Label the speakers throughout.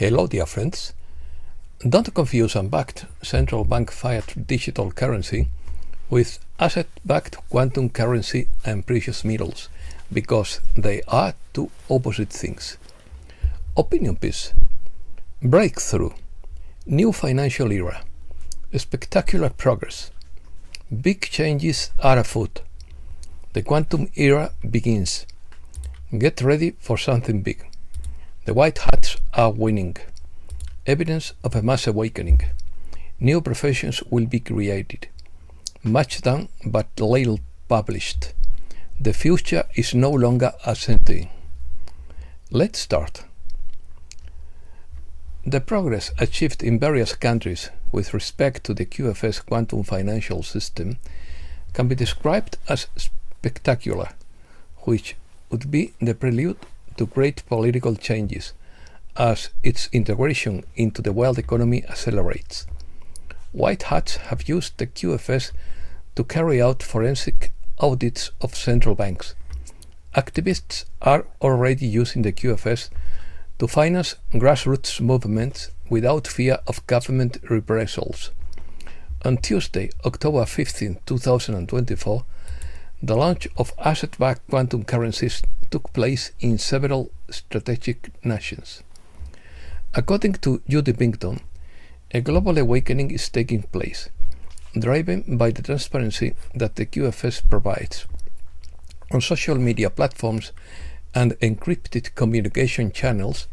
Speaker 1: Hello, dear friends. Don't confuse unbacked central bank fiat digital currency with asset-backed quantum currency and precious metals, because they are two opposite things. Opinion piece. Breakthrough. New financial era. Spectacular progress. Big changes are afoot. The quantum era begins. Get ready for something big. The white hats are winning. Evidence of a mass awakening. New professions will be created. Much done, but little published. The future is no longer ascending. Let's start. The progress achieved in various countries with respect to the QFS quantum financial system can be described as spectacular, which would be the prelude to great political changes as its integration into the world economy accelerates. White hats have used the QFS to carry out forensic audits of central banks. Activists are already using the QFS to finance grassroots movements without fear of government reprisals. On Tuesday, October 15, 2024, the launch of asset-backed quantum currencies took place in several strategic nations. According to Judy Impending, a global awakening is taking place, driven by the transparency that the QFS provides. On social media platforms and encrypted communication channels,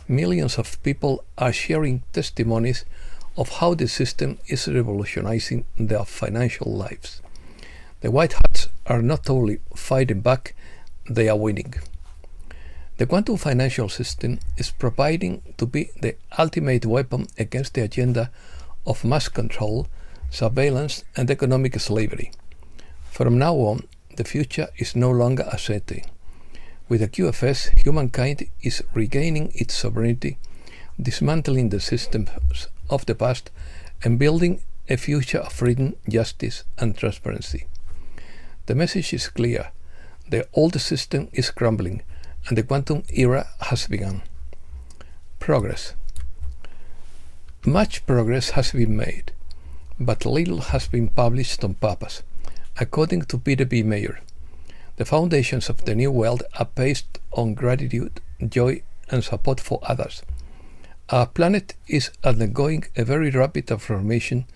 Speaker 1: millions of people are sharing testimonies of how the system is revolutionizing their financial lives. The white hats are not only fighting back, they are winning. The quantum financial system is proving to be the ultimate weapon against the agenda of mass control, surveillance, and economic slavery. From now on, the future is no longer uncertain. With the QFS, humankind is regaining its sovereignty, dismantling the systems of the past, and building a future of freedom, justice, and transparency. The message is clear. The old system is crumbling, and the quantum era has begun. Progress. Much progress has been made, but little has been published on purpose. According to Peter B. Mayer, the foundations of the new world are based on gratitude, joy, and support for others. Our planet is undergoing a very rapid transformation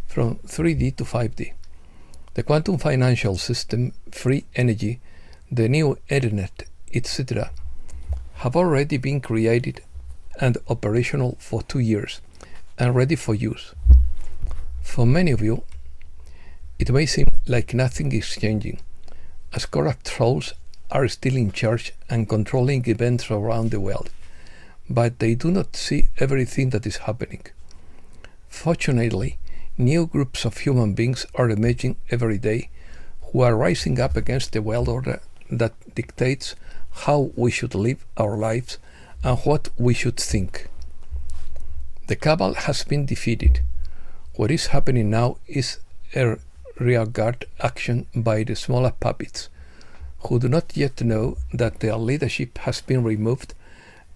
Speaker 1: from 3D to 5D. The quantum financial system, free energy, the new internet, etc., have already been created and operational for 2 years and ready for use. For many of you, it may seem like nothing is changing, as corrupt trolls are still in charge and controlling events around the world, but they do not see everything that is happening. Fortunately, new groups of human beings are emerging every day who are rising up against the world order that dictates how we should live our lives and what we should think. The cabal has been defeated. What is happening now is a rearguard action by the smaller puppets, who do not yet know that their leadership has been removed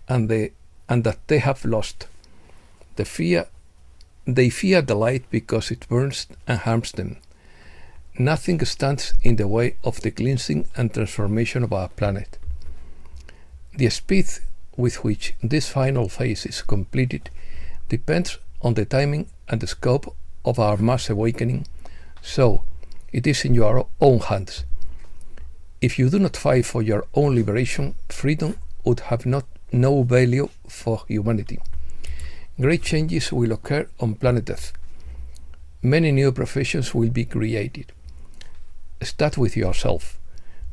Speaker 1: and that they have lost. They fear the light because it burns and harms them. Nothing stands in the way of the cleansing and transformation of our planet. The speed with which this final phase is completed depends on the timing and the scope of our mass awakening, so it is in your own hands. If you do not fight for your own liberation, freedom would have no value for humanity. Great changes will occur on planet Earth. Many new professions will be created. Start with yourself.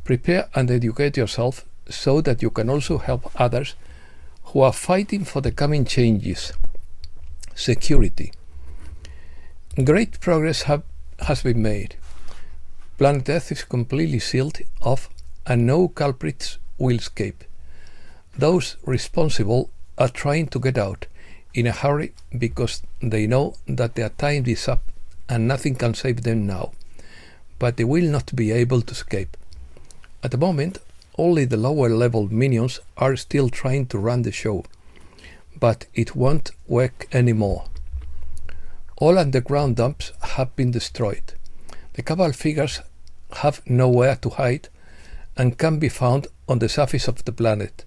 Speaker 1: Prepare and educate yourself so that you can also help others who are fighting for the coming changes. Security. Great progress has been made. Planet Earth is completely sealed off and no culprits will escape. Those responsible are trying to get out in a hurry because they know that their time is up and nothing can save them now, but they will not be able to escape. At the moment, only the lower level minions are still trying to run the show, but it won't work anymore. All underground dumps have been destroyed. The cabal figures have nowhere to hide and can be found on the surface of the planet.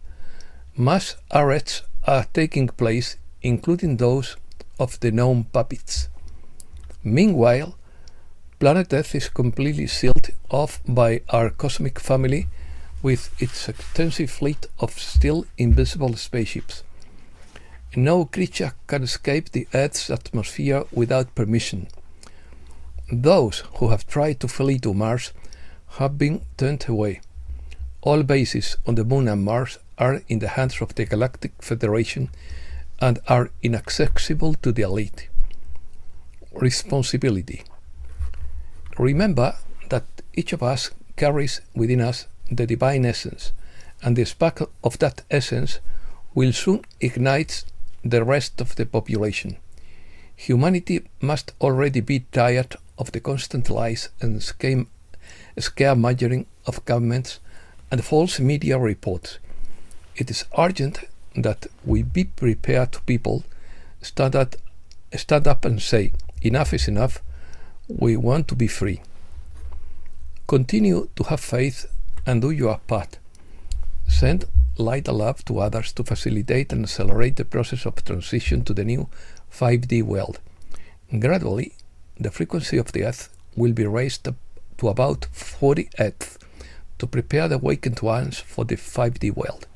Speaker 1: Mass arrests are taking place, including those of the known puppets. Meanwhile, planet Earth is completely sealed off by our cosmic family with its extensive fleet of still invisible spaceships. No creature can escape the Earth's atmosphere without permission. Those who have tried to flee to Mars have been turned away. All bases on the Moon and Mars are in the hands of the Galactic Federation and are inaccessible to the elite. Responsibility. Remember that each of us carries within us the divine essence, and the spark of that essence will soon ignite the rest of the population. Humanity must already be tired of the constant lies and scaremongering of governments and false media reports. It is urgent that we be prepared to people stand up and say, enough is enough, we want to be free. Continue to have faith and do your part. Send light and love to others to facilitate and accelerate the process of transition to the new 5D world. Gradually, the frequency of the Earth will be raised up to about 40 Hz to prepare the awakened ones for the 5D world.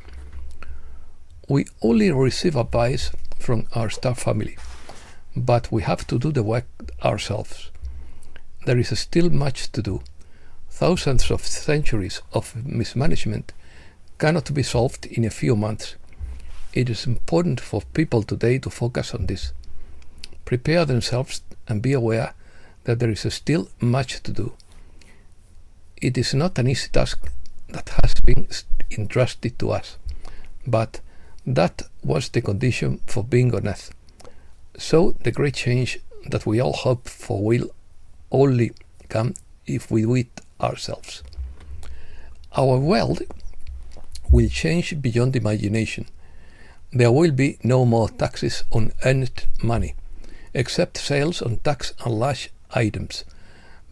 Speaker 1: We only receive advice from our star family, but we have to do the work ourselves. There is still much to do. Thousands of centuries of mismanagement cannot be solved in a few months. It is important for people today to focus on this. Prepare themselves and be aware that there is still much to do. It is not an easy task that has been entrusted to us, but that was the condition for being on Earth. So the great change that we all hope for will only come if we do it ourselves. Our world will change beyond imagination. There will be no more taxes on earned money, except sales on tax and large items,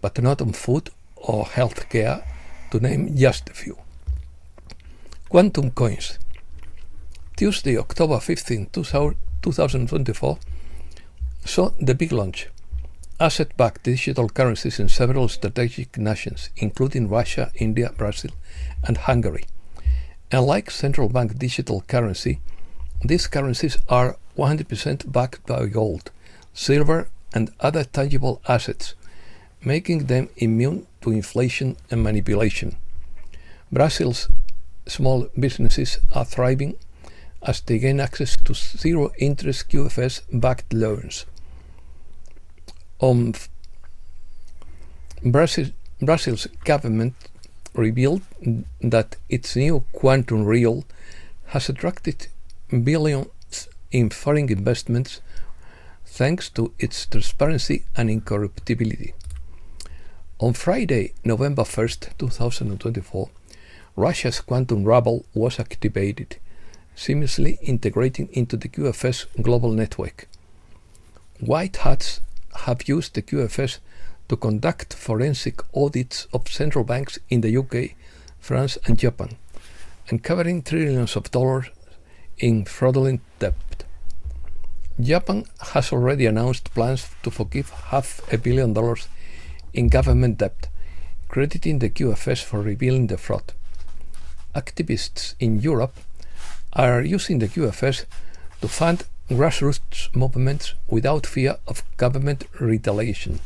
Speaker 1: but not on food or health care, to name just a few. Quantum coins. Tuesday, October 15, 2024, saw the big launch. Asset-backed digital currencies in several strategic nations, including Russia, India, Brazil, and Hungary. Unlike central bank digital currency, these currencies are 100% backed by gold, silver, and other tangible assets, making them immune to inflation and manipulation. Brazil's small businesses are thriving as they gain access to zero-interest QFS-backed loans. Brazil's government revealed that its new quantum real has attracted billions in foreign investments thanks to its transparency and incorruptibility. On Friday, November 1st, 2024, Russia's quantum ruble was activated, seamlessly integrating into the QFS global network. White hats have used the QFS to conduct forensic audits of central banks in the UK, France and Japan, uncovering trillions of dollars in fraudulent debt. Japan has already announced plans to forgive $500 million in government debt, crediting the QFS for revealing the fraud. Activists in Europe are using the QFS to fund grassroots movements without fear of government retaliation.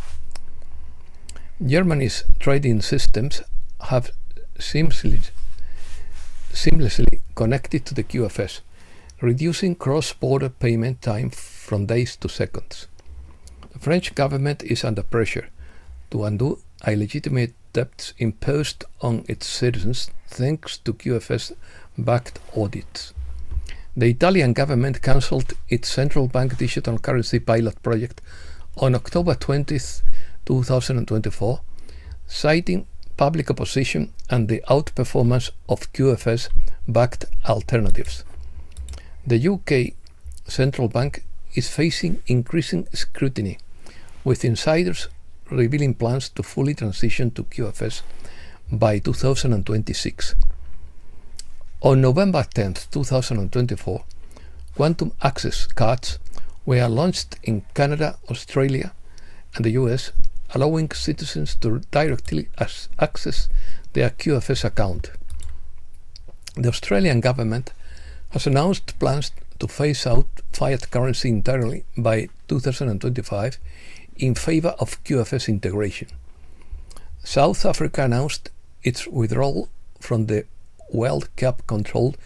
Speaker 1: Germany's trading systems have seamlessly connected to the QFS, reducing cross-border payment time from days to seconds. The French government is under pressure to undo illegitimate debts imposed on its citizens thanks to QFS-backed audits. The Italian government cancelled its central bank digital currency pilot project on October 20, 2024, citing public opposition and the outperformance of QFS-backed alternatives. The UK central bank is facing increasing scrutiny, with insiders revealing plans to fully transition to QFS by 2026. On November 10, 2024, quantum access cards were launched in Canada, Australia, and the US, allowing citizens to directly access their QFS account. The Australian government has announced plans to phase out fiat currency entirely by 2025 in favor of QFS integration. South Africa announced its withdrawal from the World Cup-controlled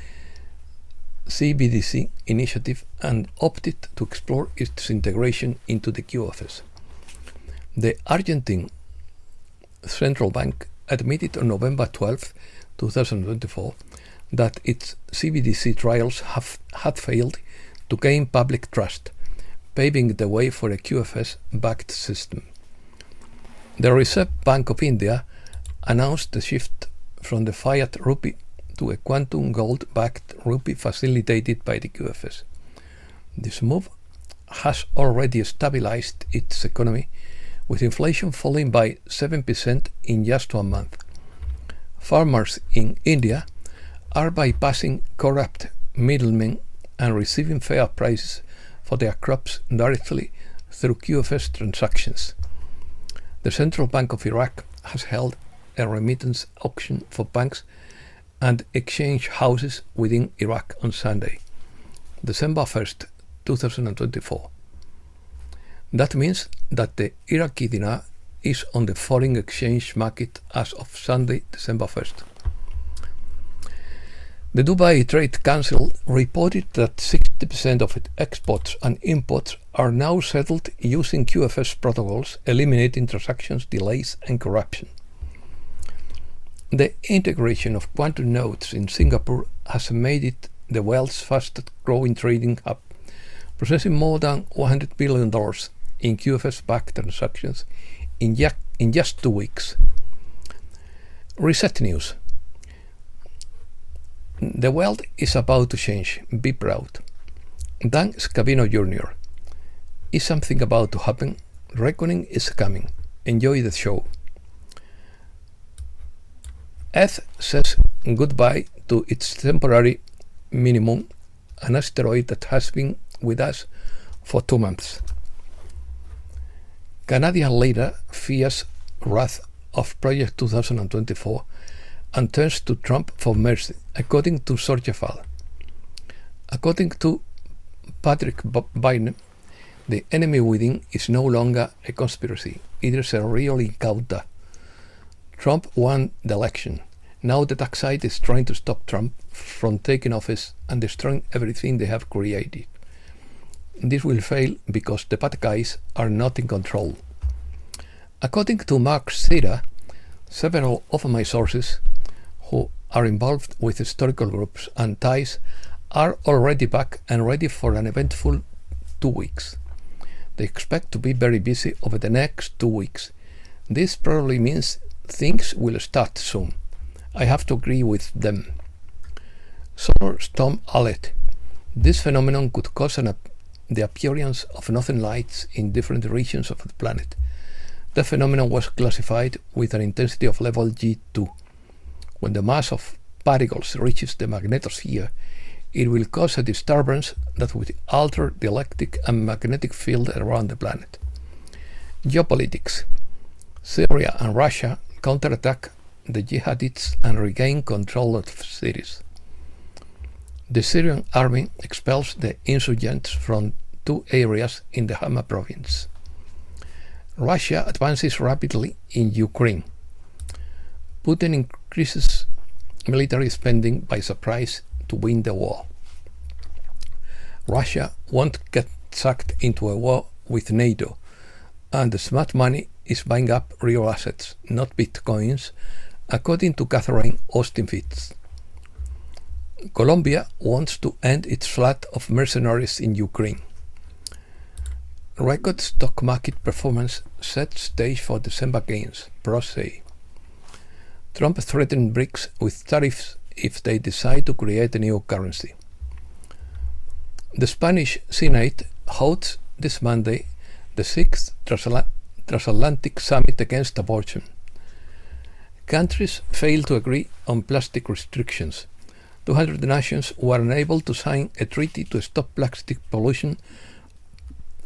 Speaker 1: CBDC initiative and opted to explore its integration into the QFS. The Argentine Central Bank admitted on November 12, 2024, that its CBDC trials had failed to gain public trust, paving the way for a QFS-backed system. The Reserve Bank of India announced the shift from the fiat rupee to a quantum gold-backed rupee facilitated by the QFS. This move has already stabilized its economy, with inflation falling by 7% in just 1 month. Farmers in India are bypassing corrupt middlemen and receiving fair prices for their crops directly through QFS transactions. The Central Bank of Iraq has held a remittance auction for banks and exchange houses within Iraq on Sunday, December 1st, 2024. That means that the Iraqi dinar is on the foreign exchange market as of Sunday, December 1st. The Dubai Trade Council reported that 60% of its exports and imports are now settled using QFS protocols, eliminating transactions, delays, and corruption. The integration of quantum nodes in Singapore has made it the world's fastest growing trading hub, processing more than $100 billion in QFS-backed transactions in just 2 weeks. Reset news. The world is about to change. Be proud. Dan Scavino Jr. Is something about to happen? Reckoning is coming. Enjoy the show. Earth says goodbye to its temporary minimum, an asteroid that has been with us for 2 months. Canadian leader fears wrath of Project 2024 and turns to Trump for mercy, according to Sorjefal. According to Patrick Bynum, the enemy within is no longer a conspiracy, it is a real encounter. Trump won the election. Now the dark side is trying to stop Trump from taking office and destroying everything they have created. This will fail because the bad guys are not in control. According to Mark Seder, several of my sources who are involved with historical groups and ties are already back and ready for an eventful 2 weeks. They expect to be very busy over the next 2 weeks. This probably means things will start soon. I have to agree with them. Solar storm alert. This phenomenon could cause the appearance of northern lights in different regions of the planet. The phenomenon was classified with an intensity of level G2. When the mass of particles reaches the magnetosphere, it will cause a disturbance that will alter the electric and magnetic field around the planet. Geopolitics. Syria and Russia counterattack the jihadists and regain control of cities. The Syrian army expels the insurgents from 2 areas in the Hama province. Russia advances rapidly in Ukraine. Putin increases military spending by surprise to win the war. Russia won't get sucked into a war with NATO, and the smart money is buying up real assets, not bitcoins, according to Catherine Austin Fitz. Colombia wants to end its flood of mercenaries in Ukraine. Record stock market performance sets stage for December gains, pros say. Trump threatened BRICS with tariffs if they decide to create a new currency. The Spanish Senate holds this Monday the 6th Transatlantic Summit Against Abortion. Countries failed to agree on plastic restrictions. 200 nations were unable to sign a treaty to stop plastic pollution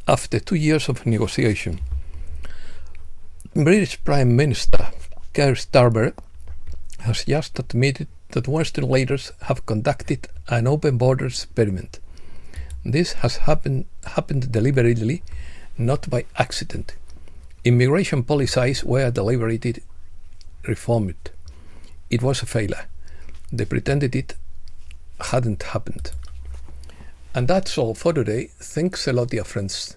Speaker 1: after 2 years of negotiation. British Prime Minister Keir Starmer has just admitted that Western leaders have conducted an open border experiment. This has happened deliberately, not by accident. Immigration policies were deliberately reformed. It was a failure. They pretended it hadn't happened. And that's all for today. Thanks a lot, dear friends.